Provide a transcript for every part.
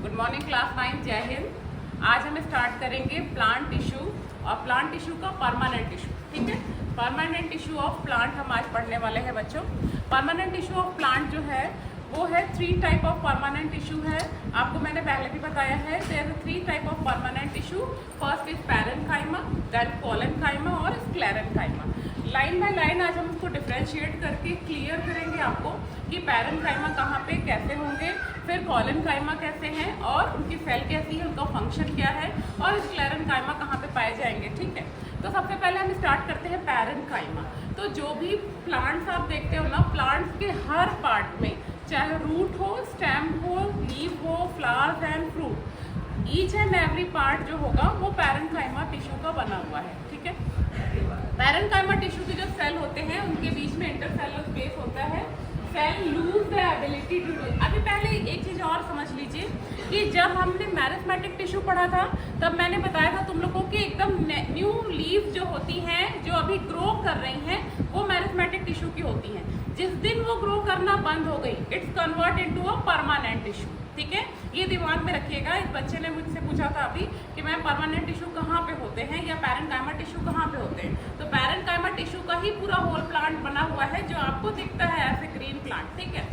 Good morning class 9, जय हिंद। आज हम स्टार्ट करेंगे प्लांट टिश्यू और प्लांट टिश्यू का परमानेंट टिश्यू। ठीक है, परमानेंट टिश्यू ऑफ प्लांट हम आज पढ़ने वाले हैं बच्चों। परमानेंट टिश्यू ऑफ प्लांट जो है वो है 3 टाइप ऑफ परमानेंट टिश्यू है। आपको मैंने पहले भी बताया है there are 3 type of permanent tissue. First is parenchyma, then collenchyma और स्क्लेरेन्काइमा। लाइन बाय लाइन आज हम उसको डिफ्रेंशिएट करके क्लियर करेंगे आपको कि पैरेन्काइमा कहाँ पे कैसे होंगे, फिर कोलेन्काइमा कैसे हैं और उनकी सेल कैसी है, उनका फंक्शन क्या है और स्क्लेरेन्काइमा कहाँ पे पाए जाएंगे। ठीक है, तो सबसे पहले हम स्टार्ट करते हैं पैरेन्काइमा। तो जो भी प्लांट्स आप देखते हो ना, प्लांट्स के हर पार्ट में, चाहे रूट हो, स्टेम हो, लीफ हो, flowers and fruit, each and every part जो होगा वो पैरेन्काइमा टिश्यू का बना हुआ है। ठीक है, पैरेन्काइमा टिश्यू के जो सेल होते हैं उनके बीच में इंटरसेलुलर स्पेस होता है। Cell lose the ability to do. अभी पहले एक चीज़ और समझ लीजिए कि जब हमने मैरिस्मेटिक टिश्यू पढ़ा था तब मैंने बताया था तुम लोगों की एकदम न्यू लीफ जो होती हैं, जो अभी ग्रो कर रही हैं, वो मैरिस्मेटिक टिश्यू की होती हैं। जिस दिन वो ग्रो करना बंद हो गई, it's convert into a permanent tissue. ठीक है, ये दिमाग में रखिएगा। इस बच्चे ने मुझसे पूछा था अभी कि मैम परमानेंट टिश्यू कहाँ पे होते हैं या पैरेन्काइमा टिश्यू कहाँ पे होते हैं। तो पैरेन्काइमा टिश्यू का ही पूरा होल प्लांट बना हुआ है जो आपको दिखता है ऐसे ग्रीन प्लांट। ठीक है,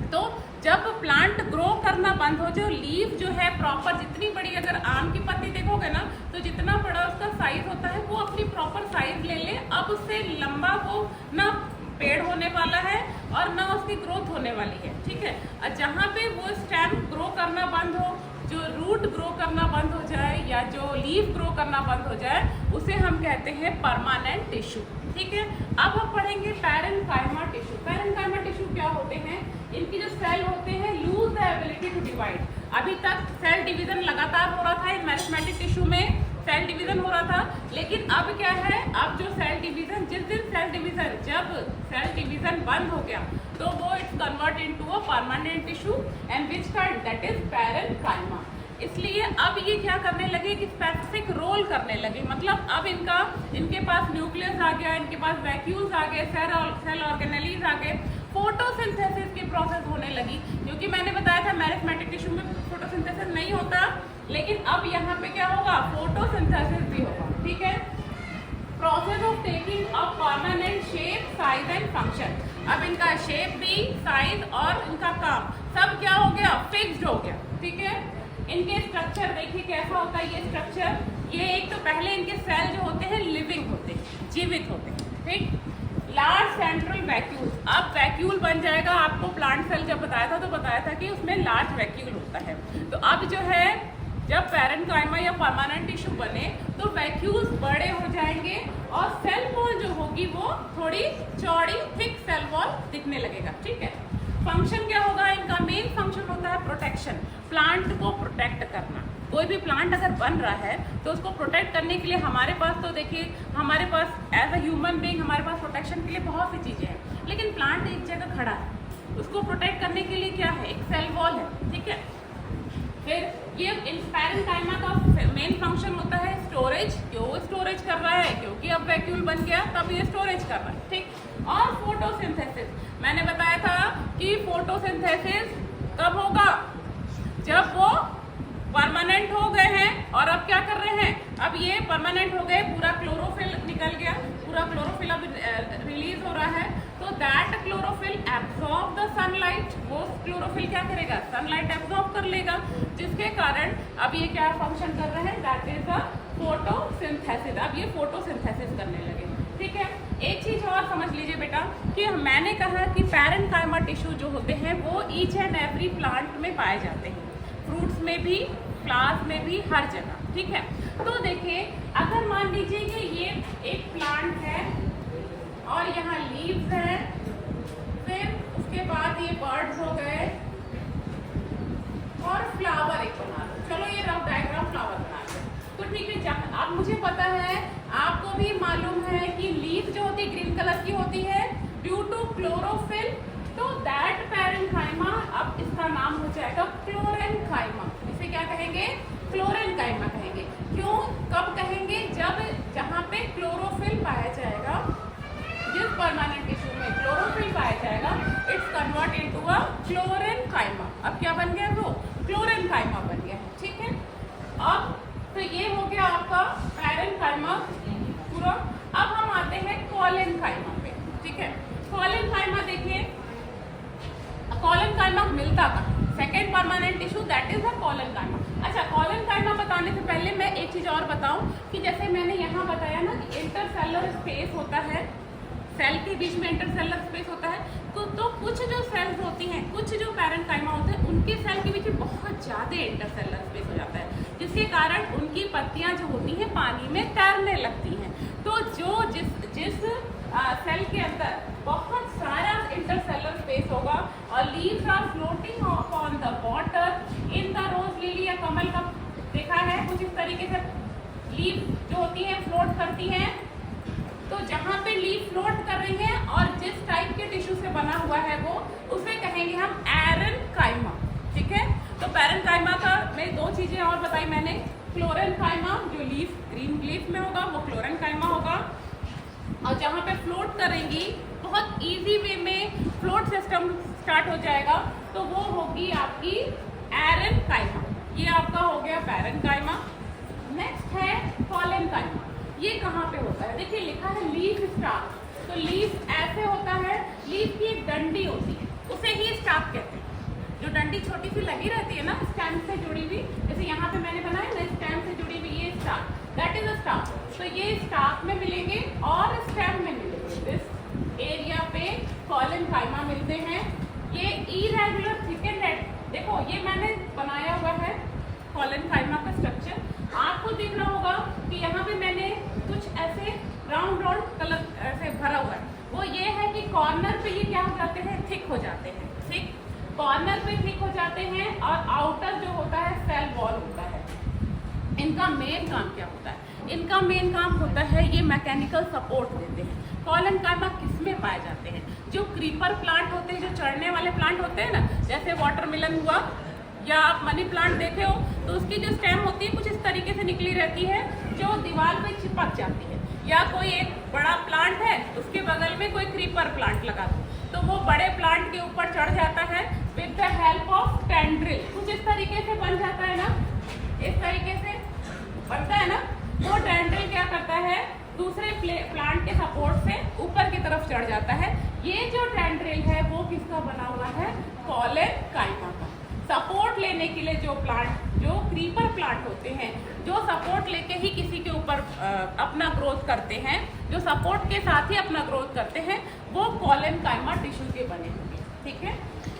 तो जब प्लांट ग्रो करना बंद हो, जो लीफ जो है प्रॉपर, जितनी बड़ी, अगर आम की पत्ती देखोगे ना तो जितना बड़ा उसका साइज होता है वो अपनी प्रॉपर साइज ले ले, अब उससे लंबा वो ना पेड़ होने वाला है और ना उसकी ग्रोथ होने वाली है। ठीक है, और जहाँ पे वो स्टेम ग्रो करना बंद हो, जो रूट ग्रो करना बंद हो जाए या जो लीफ ग्रो करना बंद हो जाए, उसे हम कहते हैं परमानेंट टिश्यू। ठीक है, अब हम पढ़ेंगे पैरेन्काइमा टिश्यू। पैरेन्काइमा टिश्यू क्या होते हैं? इनकी जो सेल होते हैं lose the ability to divide. अभी तक सेल डिवीजन लगातार हो रहा था, इन मैरिस्मेटिक टिश्यू में सेल डिवीजन हो रहा था, लेकिन अब क्या है, अब जो सेल डिवीजन, जिस दिन सेल डिवीजन, जब सेल डिवीजन बंद हो गया तो वो it's convert into a permanent tissue and which kind, that is parenchyma. इसलिए अब ये क्या करने लगे कि स्पेसिफिक रोल करने लगे, मतलब अब इनके पास न्यूक्लियस आ गया, इनके पास वैक्यूल्स आ गए, सेल ऑर्गेनेलीज आ गए, फोटोसिंथेसिस की प्रोसेस होने लगी। क्योंकि मैंने बताया था मैरिस्मेटिक टिश्यू में फोटोसिंथेसिस नहीं होता, लेकिन अब यहाँ पे क्या होगा, फोटोसिंथेसिस भी होगा। ठीक है, process of taking a permanent shape, size and function. अब इनका शेप भी, साइज और इनका काम सब क्या हो गया, फिक्स्ड हो गया। ठीक है, इनके स्ट्रक्चर देखिए कैसा होता है ये स्ट्रक्चर। ये एक तो पहले इनके सेल जो होते हैं लिविंग होते हैं, जीवित होते हैं। ठीक, लार्ज सेंट्रल वैक्यूल। अब वैक्यूल बन जाएगा, आपको प्लांट सेल जब बताया था तो बताया था कि उसमें लार्ज वैक्यूल होता है। तो अब जो है, जब पैरेन्काइमा या परमानेंट टिश्यू बने तो वैक्यूल्स बड़े हो जाएंगे और सेल वॉल जो होगी वो थोड़ी चौड़ी, थिक सेल वॉल दिखने लगेगा। ठीक है, फंक्शन क्या होगा इनका? मेन फंक्शन होता है प्रोटेक्शन, प्लांट को प्रोटेक्ट करना। कोई भी प्लांट अगर बन रहा है तो उसको प्रोटेक्ट करने के लिए हमारे पास, तो देखिए हमारे पास एज अ ह्यूमन बीइंग हमारे पास प्रोटेक्शन के लिए बहुत सी चीज़ें हैं, लेकिन प्लांट एक जगह खड़ा है, उसको प्रोटेक्ट करने के लिए क्या है, एक सेल वॉल है। ठीक है, फिर ये पैरेन्काइमा का मेन फंक्शन होता है स्टोरेज। क्यों स्टोरेज कर रहा है? क्योंकि अब वैक्यूल बन गया तब ये स्टोरेज कर रहा है। ठीक, और फोटोसिंथेसिस। मैंने बताया था कि फोटोसिंथेसिस कब होगा, जब वो परमानेंट हो गए हैं। और अब क्या कर रहे हैं, अब ये परमानेंट हो गए, पूरा क्लोरोफिल निकल गया, पूरा क्लोरोफिल अब रिलीज हो रहा है, तो that chlorophyll absorb the sunlight. वो क्लोरोफिल क्या करेगा, सनलाइट एब्जॉर्ब कर लेगा, जिसके कारण अब ये क्या फंक्शन कर रहे हैं, दैट इज द फोटोसिंथेसिस। अब ये फोटोसिंथेसिस करने लगे। ठीक है, एक चीज और समझ लीजिए बेटा कि मैंने कहा कि पैरेन्काइमा टिश्यू जो होते हैं वो ईच एंड एवरी प्लांट में पाए जाते हैं, फ्रूट्स में भी, फ्लावर्स में भी, हर जगह। ठीक है, तो देखिए अगर मान लीजिए कि ये एक प्लांट है और यहाँ लीव्स हैं, फिर उसके बाद ये बर्ड्स हो गए और फ्लावर एक बना लो। चलो ये रफ डायग्राम फ्लावर बना लो, तो ठीक है। अब मुझे पता है, आपको भी मालूम है कि लीफ जो होती है ग्रीन कलर की होती है ड्यू टू क्लोरोफिल, तो दैट पैरेन्काइमा, अब इसका नाम हो जाएगा क्लोरेन्काइमा। इसे क्या कहेंगे, क्लोरेन्काइमा कहेंगे। क्यों, कब कहेंगे, जब जहाँ पे क्लोरोफिल पाया जाएगा, जिस परमानेंट टिश्यू में क्लोरोफिल पाया जाएगा, इट्स कन्वर्ट इनटू अ क्लोरेन्काइमा। अब क्या बन गया वो क्लोरेनकाइमा बन गया है, ठीक है। अब तो ये हो गया आपका पैरेनकाइमा पूरा। अब हम आते हैं कॉलेनकाइमा पे, ठीक है। कॉलेनकाइमा देखिए, कॉलेनकाइमा मिलता का second permanent tissue that is the collenchyma. अच्छा, कॉलेनकाइमा बताने से पहले मैं एक चीज और बताऊं कि जैसे मैंने यहाँ बताया ना कि इंटरसेलर स्पेस होता है, सेल के बीच में इंटरसेलर स्पेस होता है, तो कुछ जो सेल्स होती हैं, कुछ जो पैरेनकाइमा होते हैं, उनके सेल के बीच बहुत ज़्यादा इंटरसेलर स्पेस हो जाता है, जिसके कारण उनकी पत्तियां जो होती हैं पानी में तैरने लगती हैं। तो जो जिस सेल के अंदर बहुत सारा इंटरसेलर स्पेस होगा और leaves are floating on the water in the rose lily या कमल का देखा है कुछ इस तरीके से लीव जो होती है फ्लोट करती हैं। तो जहाँ पे लीफ फ्लोट कर रही है और जिस टाइप के टिश्यू से बना हुआ है वो, उसे कहेंगे हम एरेनकाइमा, ठीक है। तो पैरेनकाइमा का में दो चीजें और बताई मैंने, क्लोरेनकाइमा जो लीफ ग्रीन लीफ में होगा वो क्लोरेनकाइमा होगा, और जहाँ पे फ्लोट करेंगी बहुत इजी वे में फ्लोट सिस्टम स्टार्ट हो जाएगा तो वो होगी आपकी एरेनकाइमा। ये आपका हो गया पैरेनकाइमा। नेक्स्ट है कॉलेनकाइमा। ये कहाँ पे होता है, देखिए लिखा है लीफ स्टाक। तो लीफ ऐसे होता है, लीफ की एक डंडी होती है उसे ही स्टाक कहते हैं। जो डंडी छोटी सी लगी रहती है ना स्टेम से जुड़ी हुई, जैसे यहाँ पे मैंने बनाया ना स्टेम से जुड़ी हुई ये stock, that is a stock. तो ये स्टाक में मिलेंगे और स्टेम में मिलेंगे, इस एरिया पे कॉलेनकाइमा मिलते हैं। ये इरेगुलर थिकन रेड, देखो ये मैंने बनाया हुआ है कॉलेनकाइमा का स्ट्रक्चर, आपको दिख रहा होगा कि यहाँ पे मैंने कुछ ऐसे राउंड राउंड कलर ऐसे भरा हुआ है। वो ये है कि कॉर्नर पे ये क्या हो जाते हैं, थिक हो जाते हैं, ठीक, कॉर्नर पे थिक हो जाते हैं और आउटर जो होता है सेल वॉल होता है। इनका मेन काम क्या होता है, इनका मेन काम होता है ये मैकेनिकल सपोर्ट देते हैं। कॉलेनकाइमा किसमें पाए जाते हैं, जो क्रीपर प्लांट होते हैं, जो चढ़ने वाले प्लांट होते हैं ना, जैसे वाटरमेलन हुआ या आप मनी प्लांट देखे हो तो उसकी जो स्टेम होती है कुछ इस तरीके से निकली रहती है जो दीवार पे चिपक जाती है, या कोई एक बड़ा प्लांट है उसके बगल में कोई क्रीपर प्लांट लगा दो तो वो बड़े प्लांट के ऊपर चढ़ जाता है with the help of tendril, कुछ इस तरीके से बन जाता है ना, इस तरीके से बनता है ना। वो टेंड्रिल क्या करता है, दूसरे प्लांट के सपोर्ट से ऊपर की तरफ चढ़ जाता है। ये जो टेंड्रिल है वो किसका बना हुआ है, कॉलेनकाइमा का। सपोर्ट लेने के लिए जो प्लांट, जो क्रीपर प्लांट होते हैं, जो सपोर्ट लेके ही किसी के ऊपर अपना ग्रोथ करते हैं, जो सपोर्ट के साथ ही अपना ग्रोथ करते हैं, वो कॉलेनकाइमा टिश्यू के बने होंगे, ठीक है।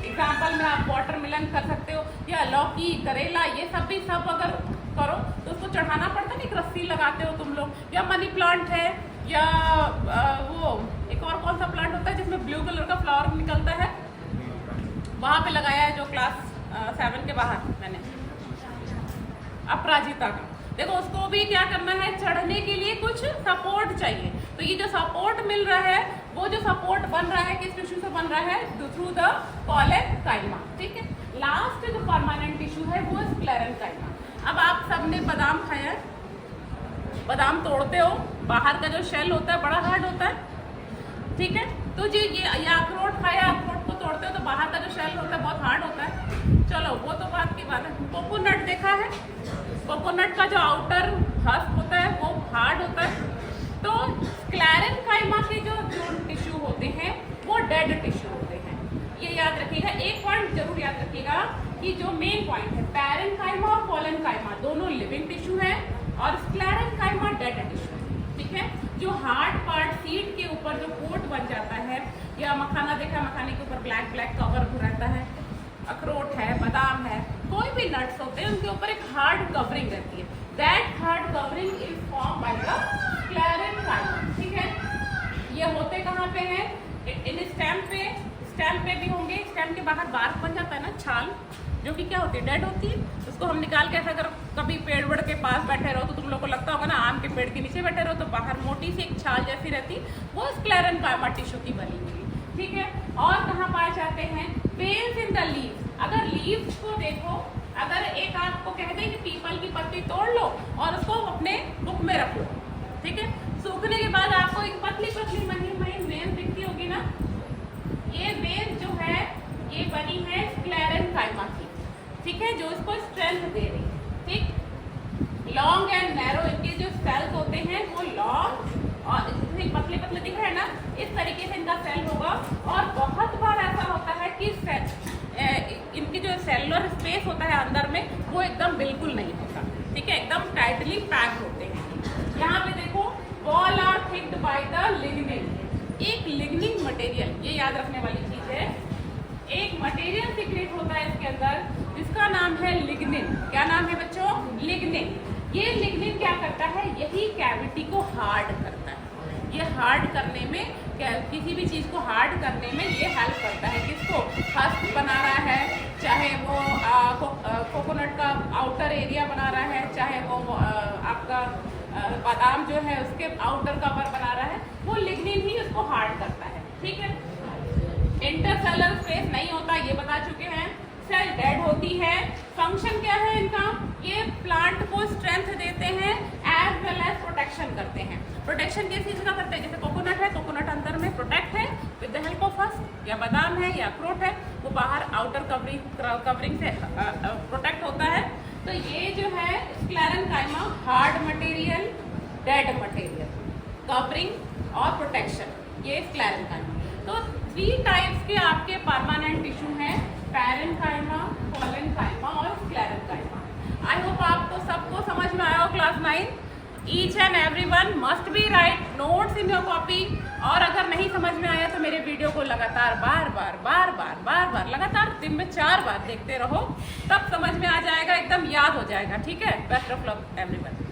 एग्जाम्पल में आप वाटरमेलन कर सकते हो, या लौकी, करेला, ये सब भी सब अगर करो तो उसको चढ़ाना पड़ता है, एक रस्सी लगाते हो तुम लोग। या मनी प्लांट है, या वो एक और कौन सा प्लांट होता है जिसमें ब्लू कलर का फ्लावर निकलता है, वहाँ पे लगाया है जो क्लास 7 के बाहर मैंने, अपराजिता का। देखो उसको भी क्या करना है, चढ़ने के लिए कुछ सपोर्ट चाहिए। तो ये जो सपोर्ट मिल रहा है, वो जो सपोर्ट बन रहा है किस टिश्यू से बन रहा है, थ्रू द कॉलेनकाइमा, ठीक है। लास्ट जो परमानेंट टिश्यू है वो स्क्लेरेनकाइमा। अब आप सबने बादाम खाया, बादाम तोड़ते हो, बाहर का जो शेल होता है बड़ा हार्ड होता है, ठीक है। तो जी ये अखरोट खाया, अखरोट को तोड़ते हो तो बाहर का जो शेल होता है बहुत हार्ड होता है। चलो वो तो बात की बात है। कोकोनट देखा है, कोकोनट का जो आउटर हस्क होता है वो हार्ड होता है। तो स्क्लेरेनकाइमा के जो टिश्यू होते हैं वो डेड टिश्यू होते हैं, ये याद रखिएगा। एक पॉइंट जरूर याद रखिएगा कि जो मेन पॉइंट है, पैरेनकाइमा और कॉलेनकाइमा दोनों लिविंग टिश्यू है और स्क्लेरेनकाइमा डेड टिश्यू, ठीक है। जो हार्ड पार्ट सीड के ऊपर जो कोट बन जाता है, या मखाना देखा, मखाने के ऊपर ब्लैक ब्लैक कवर रहता है, अखरोट है, बादाम है, कोई भी नट्स होते हैं उनके ऊपर एक हार्ड कवरिंग रहती है, that hard covering is form by the sclerenchyma, ठीक है। ये होते कहाँ पे हैं, इन स्टेम पे भी होंगे। स्टेम के बाहर बार्क बन जाता है ना, छाल, जो कि क्या होती है, डेड होती है। उसको हम निकाल के ऐसा, अगर कभी पेड़ वेड़ के पास बैठे रहो तो तुम लोग को लगता होगा ना, आम के पेड़ के नीचे बैठे रहो तो बाहर मोटी सी एक छाल जैसी रहती, वो स्क्लेरेनकाइमा टिश्यू की बनी हुई, ठीक है। और कहाँ पाए जाते हैं, वेन्स इन द लीव्स। अगर लीव्स को देखो, अगर एक आपको कह दें कि पीपल की पत्ती तोड़ लो और उसको अपने बुक में रख लो, ठीक है, सूखने के बाद आपको एक पतली पतली महीन महीन वेन दिखती होगी ना, ये वेन जो है ये बनी है स्क्लेरेनकाइमा की। ठीक है, जो इसको स्ट्रेंथ दे रही है। ठीक, लॉन्ग एंड नैरो, इनके जो सेल्स होते हैं वो लॉन्ग और पतले पतले दिख रहे हैं ना, इस तरीके से इनका सेल होगा। और बहुत बार ऐसा होता है कि इनकी जो सेलुलर स्पेस होता है अंदर में वो एकदम बिल्कुल नहीं होता। ठीक है, एकदम टाइटली पैक होते हैं। यहाँ पे देखो, wall are thicked by the lignin. एक लिग्निन मटेरियल, ये याद रखने वाली चीज है, एक मटेरियल सीक्रेट होता है इसके अंदर जिसका नाम है लिग्निन। क्या नाम है बच्चों? लिग्निन। ये लिग्निन क्या करता है? यही कैविटी को हार्ड करता है। ये हार्ड करने में, किसी भी चीज़ को हार्ड करने में ये हेल्प करता है। किसको? हस्क बना रहा है, चाहे वो कोकोनट का आउटर एरिया बना रहा है, चाहे वो आपका बादाम जो है उसके आउटर कवर बना रहा है, वो लिग्निन ही उसको हार्ड करता है। ठीक है, इंटरसेलर स्पेस नहीं होता, ये बता चुके हैं। सेल डेड होती है। फंक्शन क्या है इनका? ये प्लांट को स्ट्रेंथ देते हैं एज वेल एज प्रोटेक्शन करते हैं। प्रोटेक्शन किस चीज़ का करते हैं? जैसे कोकोनट है, कोकोनट अंदर में प्रोटेक्ट है with the help of husk, या बादाम है या अखरोट है, वो बाहर आउटर कवरिंग से प्रोटेक्ट होता है। तो ये जो है sclerenchyma, hard material, dead material, covering और प्रोटेक्शन, ये स्क्लेरेन्काइमा। तो 3 टाइप्स के आपके परमानेंट टिश्यू हैं, पैरेन्काइमा, कोलेन्काइमा और स्क्लेरेन्काइमा। आई होप आपको सबको समझ में आया हो class 9। Each and every one must be right notes in your copy. और अगर नहीं समझ में आया तो मेरे वीडियो को लगातार बार बार लगातार दिन में 4 बार देखते रहो, तब समझ में आ जाएगा, एकदम याद हो जाएगा। ठीक है, बेस्ट ऑफ लक एवरीवन।